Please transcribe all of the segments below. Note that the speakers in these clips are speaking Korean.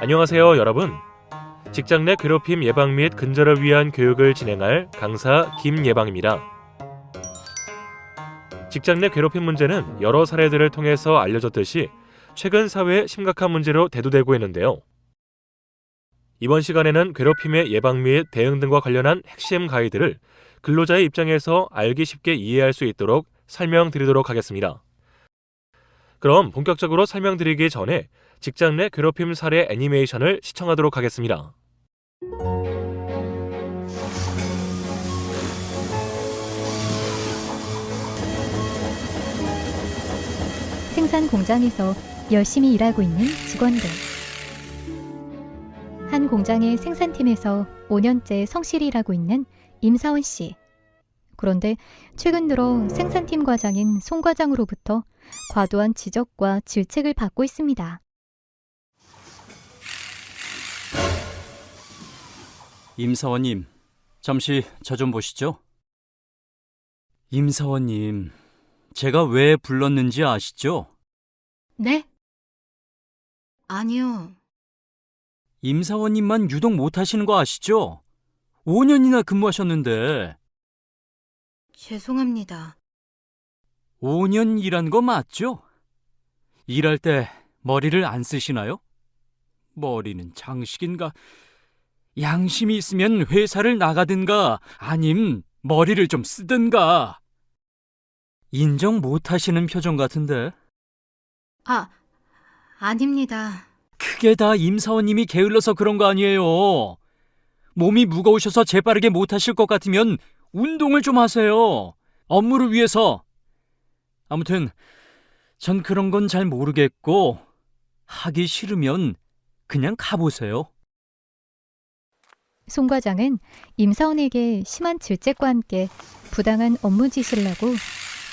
안녕하세요, 여러분. 직장 내 괴롭힘 예방 및 근절을 위한 교육을 진행할 강사 김예방입니다. 직장 내 괴롭힘 문제는 여러 사례들을 통해서 알려졌듯이 최근 사회의 심각한 문제로 대두되고 있는데요. 이번 시간에는 괴롭힘의 예방 및 대응 등과 관련한 핵심 가이드를 근로자의 입장에서 알기 쉽게 이해할 수 있도록 설명드리도록 하겠습니다. 그럼 본격적으로 설명드리기 전에 직장 내 괴롭힘 사례 애니메이션을 시청하도록 하겠습니다. 생산 공장에서 열심히 일하고 있는 직원들. 한 공장의 생산팀에서 5년째 성실히 일하고 있는 임사원 씨. 그런데 최근 들어 생산팀 과장인 송 과장으로부터 과도한 지적과 질책을 받고 있습니다. 임사원님, 잠시 저 좀 보시죠. 임사원님, 제가 왜 불렀는지 아시죠? 네? 아니요. 임사원님만 유독 못하시는 거 아시죠? 5년이나 근무하셨는데. 죄송합니다. 5년 일한 거 맞죠? 일할 때 머리를 안 쓰시나요? 머리는 장식인가? 양심이 있으면 회사를 나가든가 아님 머리를 좀 쓰든가. 인정 못하시는 표정 같은데. 아닙니다. 그게 다 임사원님이 게을러서 그런 거 아니에요. 몸이 무거우셔서 재빠르게 못하실 것 같으면 운동을 좀 하세요. 업무를 위해서. 아무튼 전 그런 건 잘 모르겠고 하기 싫으면 그냥 가보세요. 송 과장은 임사원에게 심한 질책과 함께 부당한 업무 지시를 하고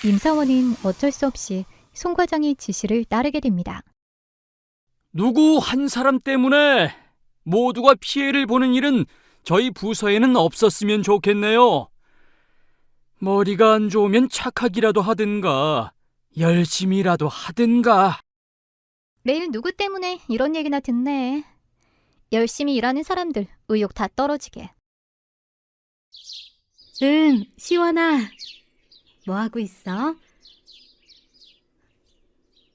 임사원은 어쩔 수 없이 송 과장의 지시를 따르게 됩니다. 누구 한 사람 때문에 모두가 피해를 보는 일은 저희 부서에는 없었으면 좋겠네요. 머리가 안 좋으면 착하기라도 하든가 열심히라도 하든가. 매일 누구 때문에 이런 얘기나 듣네. 열심히 일하는 사람들 의욕 다 떨어지게. 시원아. 뭐 하고 있어?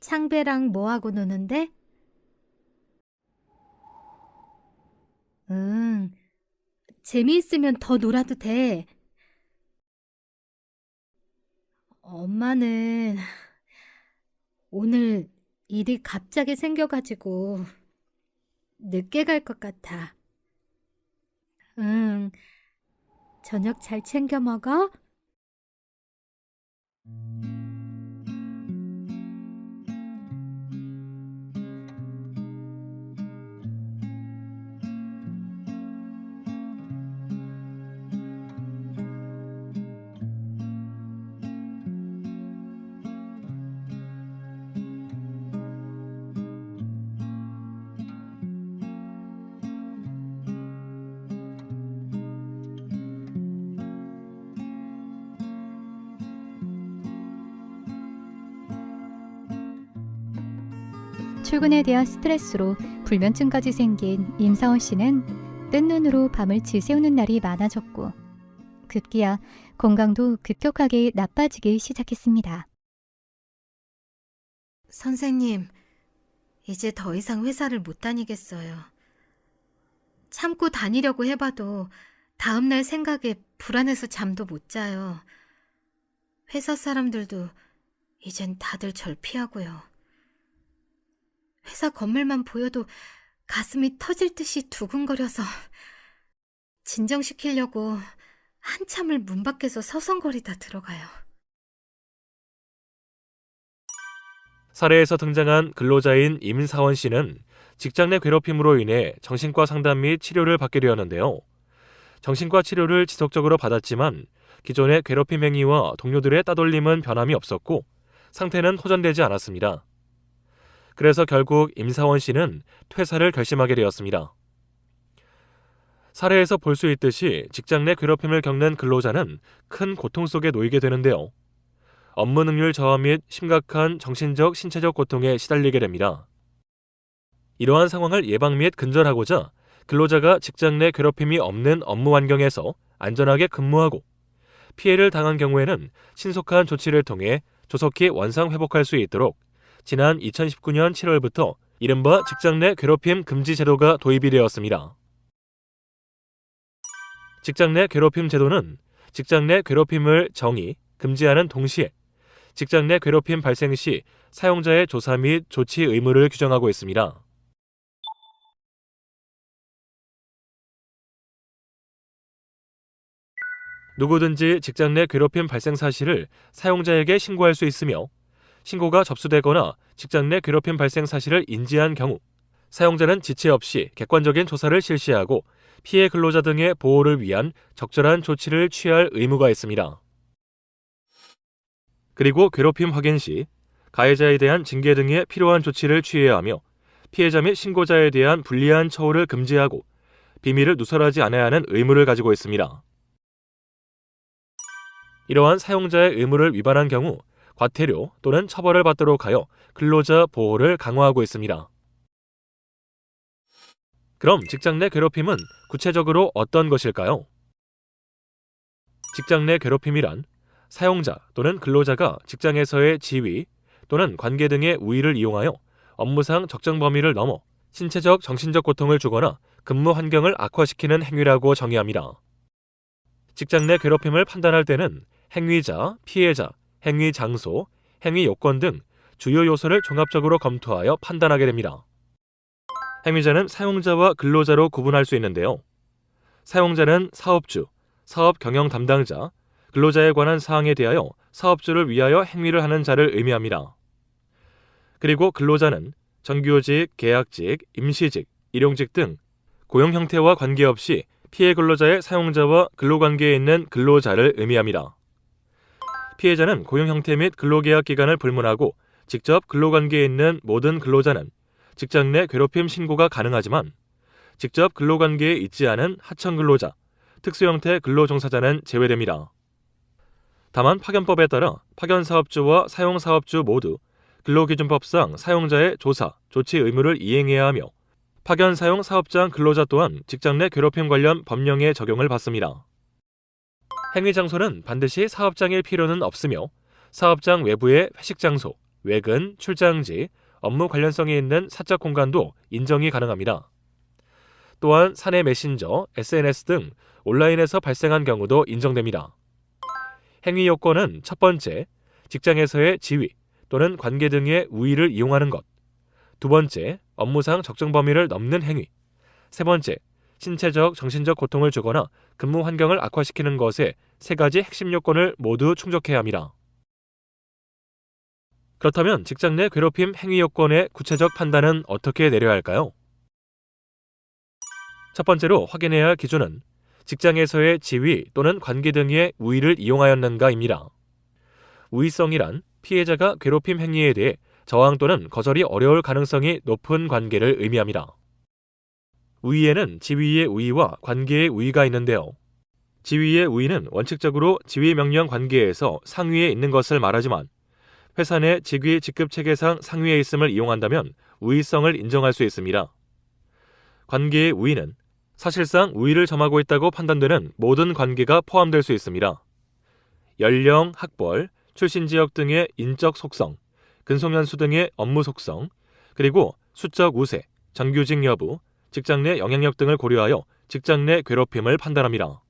창배랑 뭐 하고 노는데? 재미있으면 더 놀아도 돼. 엄마는 오늘 일이 갑자기 생겨가지고 늦게 갈 것 같아. 저녁 잘 챙겨 먹어? 출근에 대한 스트레스로 불면증까지 생긴 임사원 씨는 뜬 눈으로 밤을 지새우는 날이 많아졌고 급기야 건강도 급격하게 나빠지기 시작했습니다. 선생님, 이제 더 이상 회사를 못 다니겠어요. 참고 다니려고 해봐도 다음날 생각에 불안해서 잠도 못 자요. 회사 사람들도 이젠 다들 절 피하고요. 회사 건물만 보여도 가슴이 터질 듯이 두근거려서 진정시키려고 한참을 문 밖에서 서성거리다 들어가요. 사례에서 등장한 근로자인 임사원 씨는 직장 내 괴롭힘으로 인해 정신과 상담 및 치료를 받게 되었는데요. 정신과 치료를 지속적으로 받았지만 기존의 괴롭힘 행위와 동료들의 따돌림은 변함이 없었고 상태는 호전되지 않았습니다. 그래서 결국 임사원 씨는 퇴사를 결심하게 되었습니다. 사례에서 볼 수 있듯이 직장 내 괴롭힘을 겪는 근로자는 큰 고통 속에 놓이게 되는데요. 업무 능률 저하 및 심각한 정신적, 신체적 고통에 시달리게 됩니다. 이러한 상황을 예방 및 근절하고자 근로자가 직장 내 괴롭힘이 없는 업무 환경에서 안전하게 근무하고 피해를 당한 경우에는 신속한 조치를 통해 조속히 원상 회복할 수 있도록 지난 2019년 7월부터 이른바 직장 내 괴롭힘 금지 제도가 도입이 되었습니다. 직장 내 괴롭힘 제도는 직장 내 괴롭힘을 정의, 금지하는 동시에 직장 내 괴롭힘 발생 시 사용자의 조사 및 조치 의무를 규정하고 있습니다. 누구든지 직장 내 괴롭힘 발생 사실을 사용자에게 신고할 수 있으며 신고가 접수되거나 직장 내 괴롭힘 발생 사실을 인지한 경우 사용자는 지체 없이 객관적인 조사를 실시하고 피해 근로자 등의 보호를 위한 적절한 조치를 취할 의무가 있습니다. 그리고 괴롭힘 확인 시 가해자에 대한 징계 등의 필요한 조치를 취해야 하며 피해자 및 신고자에 대한 불리한 처우를 금지하고 비밀을 누설하지 않아야 하는 의무를 가지고 있습니다. 이러한 사용자의 의무를 위반한 경우 과태료 또는 처벌을 받도록 하여 근로자 보호를 강화하고 있습니다. 그럼 직장 내 괴롭힘은 구체적으로 어떤 것일까요? 직장 내 괴롭힘이란 사용자 또는 근로자가 직장에서의 지위 또는 관계 등의 우위를 이용하여 업무상 적정 범위를 넘어 신체적, 정신적 고통을 주거나 근무 환경을 악화시키는 행위라고 정의합니다. 직장 내 괴롭힘을 판단할 때는 행위자, 피해자, 행위 장소, 행위 요건 등 주요 요소를 종합적으로 검토하여 판단하게 됩니다. 행위자는 사용자와 근로자로 구분할 수 있는데요. 사용자는 사업주, 사업 경영 담당자, 근로자에 관한 사항에 대하여 사업주를 위하여 행위를 하는 자를 의미합니다. 그리고 근로자는 정규직, 계약직, 임시직, 일용직 등 고용 형태와 관계없이 피해 근로자의 사용자와 근로관계에 있는 근로자를 의미합니다. 피해자는 고용 형태 및 근로계약 기간을 불문하고 직접 근로관계에 있는 모든 근로자는 직장 내 괴롭힘 신고가 가능하지만 직접 근로관계에 있지 않은 하청 근로자, 특수형태 근로종사자는 제외됩니다. 다만 파견법에 따라 파견사업주와 사용사업주 모두 근로기준법상 사용자의 조사, 조치 의무를 이행해야 하며 파견 사용 사업장 근로자 또한 직장 내 괴롭힘 관련 법령의 적용을 받습니다. 행위 장소는 반드시 사업장일 필요는 없으며 사업장 외부의 회식 장소, 외근, 출장지, 업무 관련성이 있는 사적 공간도 인정이 가능합니다. 또한 사내 메신저, SNS 등 온라인에서 발생한 경우도 인정됩니다. 행위 요건은 첫 번째, 직장에서의 지위 또는 관계 등의 우위를 이용하는 것. 두 번째, 업무상 적정 범위를 넘는 행위. 세 번째, 신체적, 정신적 고통을 주거나 근무 환경을 악화시키는 것에 세 가지 핵심 요건을 모두 충족해야 합니다. 그렇다면 직장 내 괴롭힘 행위 요건의 구체적 판단은 어떻게 내려야 할까요? 첫 번째로 확인해야 할 기준은 직장에서의 지위 또는 관계 등의 우위를 이용하였는가입니다. 우위성이란 피해자가 괴롭힘 행위에 대해 저항 또는 거절이 어려울 가능성이 높은 관계를 의미합니다. 우위에는 지위의 우위와 관계의 우위가 있는데요. 지위의 우위는 원칙적으로 지위명령 관계에서 상위에 있는 것을 말하지만 회사 내 직위 직급 체계상 상위에 있음을 이용한다면 우위성을 인정할 수 있습니다. 관계의 우위는 사실상 우위를 점하고 있다고 판단되는 모든 관계가 포함될 수 있습니다. 연령, 학벌, 출신 지역 등의 인적 속성, 근속연수 등의 업무 속성, 그리고 수적 우세, 정규직 여부, 직장 내 영향력 등을 고려하여 직장 내 괴롭힘을 판단합니다.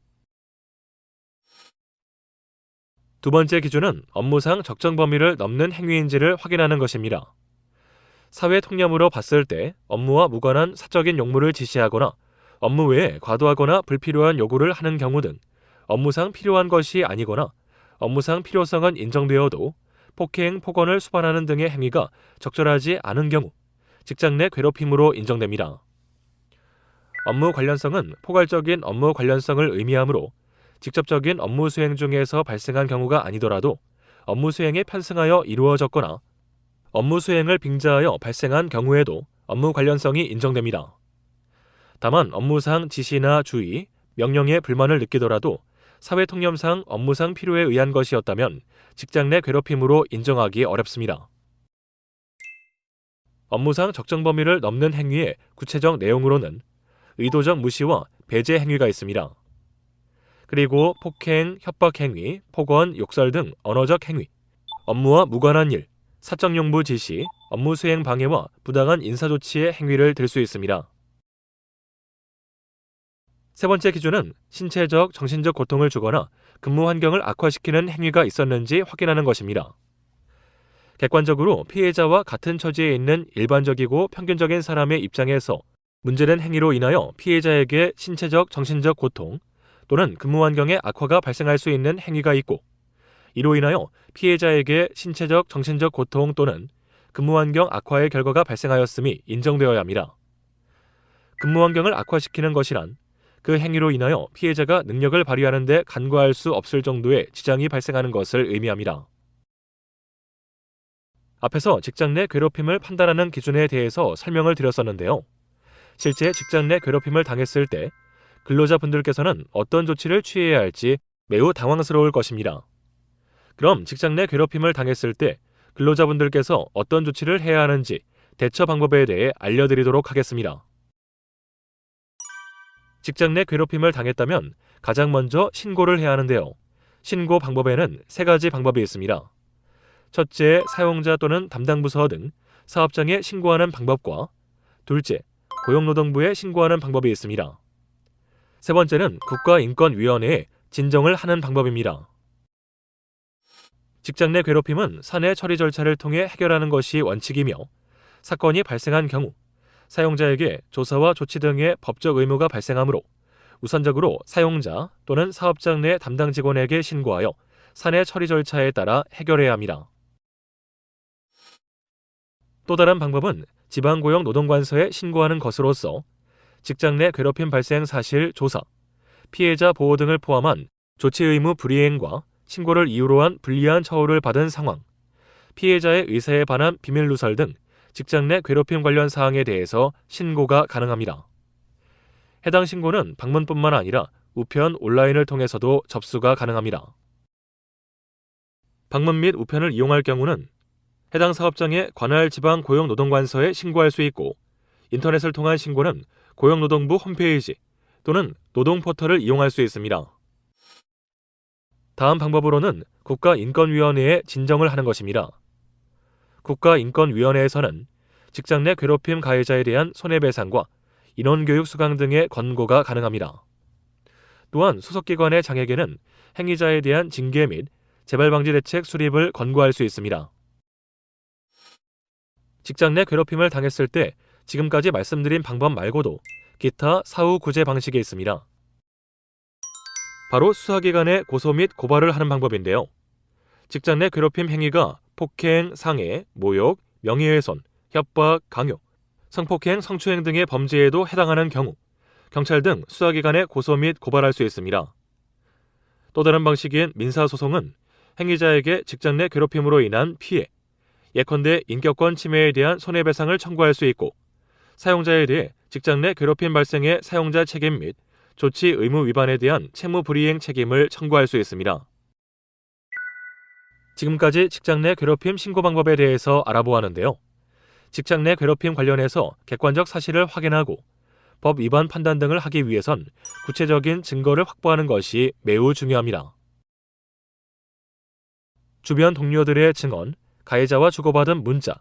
두 번째 기준은 업무상 적정 범위를 넘는 행위인지를 확인하는 것입니다. 사회 통념으로 봤을 때 업무와 무관한 사적인 용무를 지시하거나 업무 외에 과도하거나 불필요한 요구를 하는 경우 등 업무상 필요한 것이 아니거나 업무상 필요성은 인정되어도 폭행, 폭언을 수반하는 등의 행위가 적절하지 않은 경우 직장 내 괴롭힘으로 인정됩니다. 업무 관련성은 포괄적인 업무 관련성을 의미하므로 직접적인 업무 수행 중에서 발생한 경우가 아니더라도 업무 수행에 편승하여 이루어졌거나 업무 수행을 빙자하여 발생한 경우에도 업무 관련성이 인정됩니다. 다만 업무상 지시나 주의, 명령에 불만을 느끼더라도 사회 통념상 업무상 필요에 의한 것이었다면 직장 내 괴롭힘으로 인정하기 어렵습니다. 업무상 적정 범위를 넘는 행위의 구체적 내용으로는 의도적 무시와 배제 행위가 있습니다. 그리고 폭행, 협박 행위, 폭언, 욕설 등 언어적 행위, 업무와 무관한 일, 사적용부 지시, 업무 수행 방해와 부당한 인사조치의 행위를 들 수 있습니다. 세 번째 기준은 신체적, 정신적 고통을 주거나 근무 환경을 악화시키는 행위가 있었는지 확인하는 것입니다. 객관적으로 피해자와 같은 처지에 있는 일반적이고 평균적인 사람의 입장에서 문제된 행위로 인하여 피해자에게 신체적, 정신적 고통 또는 근무 환경의 악화가 발생할 수 있는 행위가 있고, 이로 인하여 피해자에게 신체적, 정신적 고통 또는 근무 환경 악화의 결과가 발생하였음이 인정되어야 합니다. 근무 환경을 악화시키는 것이란 그 행위로 인하여 피해자가 능력을 발휘하는 데 간과할 수 없을 정도의 지장이 발생하는 것을 의미합니다. 앞에서 직장 내 괴롭힘을 판단하는 기준에 대해서 설명을 드렸었는데요. 실제 직장 내 괴롭힘을 당했을 때 근로자분들께서는 어떤 조치를 취해야 할지 매우 당황스러울 것입니다. 그럼 직장 내 괴롭힘을 당했을 때 근로자분들께서 어떤 조치를 해야 하는지 대처 방법에 대해 알려드리도록 하겠습니다. 직장 내 괴롭힘을 당했다면 가장 먼저 신고를 해야 하는데요. 신고 방법에는 세 가지 방법이 있습니다. 첫째, 사용자 또는 담당 부서 등 사업장에 신고하는 방법과 둘째, 고용노동부에 신고하는 방법이 있습니다. 세 번째는 국가인권위원회에 진정을 하는 방법입니다. 직장 내 괴롭힘은 사내 처리 절차를 통해 해결하는 것이 원칙이며, 사건이 발생한 경우 사용자에게 조사와 조치 등의 법적 의무가 발생하므로 우선적으로 사용자 또는 사업장 내 담당 직원에게 신고하여 사내 처리 절차에 따라 해결해야 합니다. 또 다른 방법은 지방고용노동관서에 신고하는 것으로서 직장 내 괴롭힘 발생 사실 조사, 피해자 보호 등을 포함한 조치 의무 불이행과 신고를 이유로 한 불리한 처우를 받은 상황, 피해자의 의사에 반한 비밀 누설 등 직장 내 괴롭힘 관련 사항에 대해서 신고가 가능합니다. 해당 신고는 방문뿐만 아니라 우편, 온라인을 통해서도 접수가 가능합니다. 방문 및 우편을 이용할 경우는 해당 사업장의 관할 지방 고용노동관서에 신고할 수 있고, 인터넷을 통한 신고는 고용노동부 홈페이지 또는 노동포털을 이용할 수 있습니다. 다음 방법으로는 국가인권위원회에 진정을 하는 것입니다. 국가인권위원회에서는 직장 내 괴롭힘 가해자에 대한 손해배상과 인원교육 수강 등의 권고가 가능합니다. 또한 소속기관의 장에게는 행위자에 대한 징계 및 재발방지 대책 수립을 권고할 수 있습니다. 직장 내 괴롭힘을 당했을 때 지금까지 말씀드린 방법 말고도 기타 사후 구제 방식이 있습니다. 바로 수사기관에 고소 및 고발을 하는 방법인데요. 직장 내 괴롭힘 행위가 폭행, 상해, 모욕, 명예훼손, 협박, 강요, 성폭행, 성추행 등의 범죄에도 해당하는 경우 경찰 등 수사기관에 고소 및 고발할 수 있습니다. 또 다른 방식인 민사소송은 행위자에게 직장 내 괴롭힘으로 인한 피해, 예컨대 인격권 침해에 대한 손해배상을 청구할 수 있고, 사용자에 대해 직장 내 괴롭힘 발생의 사용자 책임 및 조치 의무 위반에 대한 채무 불이행 책임을 청구할 수 있습니다. 지금까지 직장 내 괴롭힘 신고 방법에 대해서 알아보았는데요. 직장 내 괴롭힘 관련해서 객관적 사실을 확인하고 법 위반 판단 등을 하기 위해선 구체적인 증거를 확보하는 것이 매우 중요합니다. 주변 동료들의 증언, 가해자와 주고받은 문자,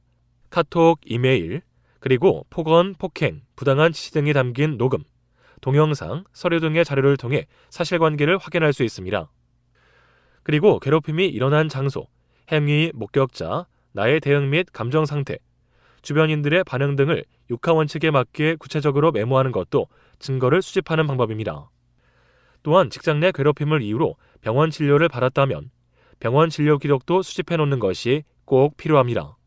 카톡, 이메일, 그리고 폭언, 폭행, 부당한 지시 등이 담긴 녹음, 동영상, 서류 등의 자료를 통해 사실관계를 확인할 수 있습니다. 그리고 괴롭힘이 일어난 장소, 행위, 목격자, 나의 대응 및 감정 상태, 주변인들의 반응 등을 육하원칙에 맞게 구체적으로 메모하는 것도 증거를 수집하는 방법입니다. 또한 직장 내 괴롭힘을 이유로 병원 진료를 받았다면 병원 진료 기록도 수집해 놓는 것이 꼭 필요합니다.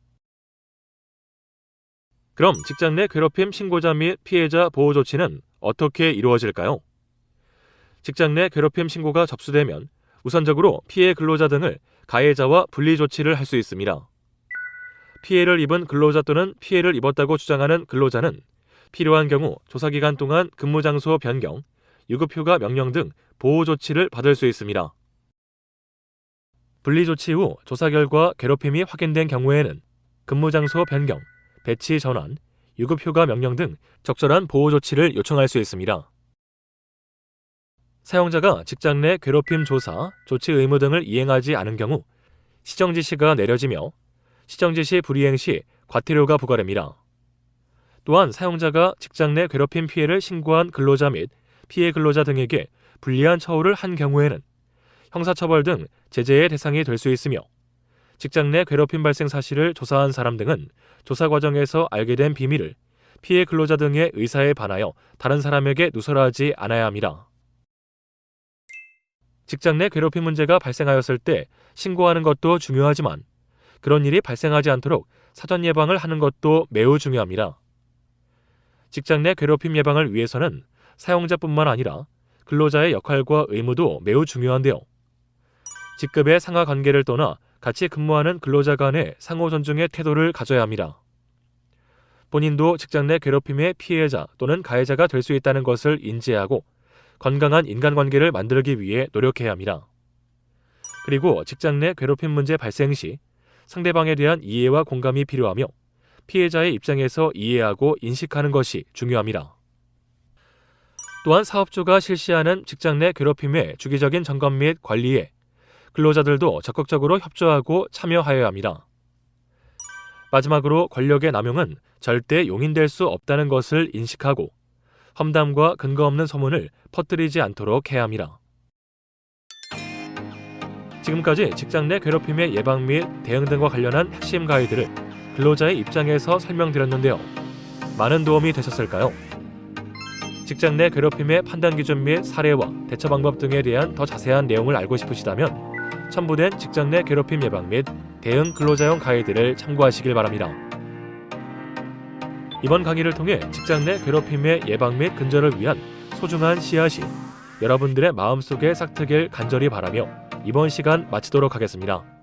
그럼 직장 내 괴롭힘 신고자 및 피해자 보호 조치는 어떻게 이루어질까요? 직장 내 괴롭힘 신고가 접수되면 우선적으로 피해 근로자 등을 가해자와 분리 조치를 할 수 있습니다. 피해를 입은 근로자 또는 피해를 입었다고 주장하는 근로자는 필요한 경우 조사기간 동안 근무 장소 변경, 유급휴가 명령 등 보호 조치를 받을 수 있습니다. 분리 조치 후 조사 결과 괴롭힘이 확인된 경우에는 근무 장소 변경, 배치 전환, 유급 휴가 명령 등 적절한 보호 조치를 요청할 수 있습니다. 사용자가 직장 내 괴롭힘 조사, 조치 의무 등을 이행하지 않은 경우 시정 지시가 내려지며 시정 지시 불이행 시 과태료가 부과됩니다. 또한 사용자가 직장 내 괴롭힘 피해를 신고한 근로자 및 피해 근로자 등에게 불리한 처우를 한 경우에는 형사처벌 등 제재의 대상이 될 수 있으며 직장 내 괴롭힘 발생 사실을 조사한 사람 등은 조사 과정에서 알게 된 비밀을 피해 근로자 등의 의사에 반하여 다른 사람에게 누설하지 않아야 합니다. 직장 내 괴롭힘 문제가 발생하였을 때 신고하는 것도 중요하지만 그런 일이 발생하지 않도록 사전 예방을 하는 것도 매우 중요합니다. 직장 내 괴롭힘 예방을 위해서는 사용자뿐만 아니라 근로자의 역할과 의무도 매우 중요한데요. 직급의 상하 관계를 떠나 같이 근무하는 근로자 간의 상호 존중의 태도를 가져야 합니다. 본인도 직장 내 괴롭힘의 피해자 또는 가해자가 될 수 있다는 것을 인지하고 건강한 인간관계를 만들기 위해 노력해야 합니다. 그리고 직장 내 괴롭힘 문제 발생 시 상대방에 대한 이해와 공감이 필요하며 피해자의 입장에서 이해하고 인식하는 것이 중요합니다. 또한 사업주가 실시하는 직장 내 괴롭힘의 주기적인 점검 및 관리에 근로자들도 적극적으로 협조하고 참여하여야 합니다. 마지막으로 권력의 남용은 절대 용인될 수 없다는 것을 인식하고 험담과 근거 없는 소문을 퍼뜨리지 않도록 해야 합니다. 지금까지 직장 내 괴롭힘의 예방 및 대응 등과 관련한 핵심 가이드를 근로자의 입장에서 설명드렸는데요. 많은 도움이 되셨을까요? 직장 내 괴롭힘의 판단 기준 및 사례와 대처 방법 등에 대한 더 자세한 내용을 알고 싶으시다면 첨부된 직장 내 괴롭힘 예방 및 대응 근로자용 가이드를 참고하시길 바랍니다. 이번 강의를 통해 직장 내 괴롭힘의 예방 및 근절을 위한 소중한 씨앗이 여러분들의 마음속에 싹트길 간절히 바라며 이번 시간 마치도록 하겠습니다.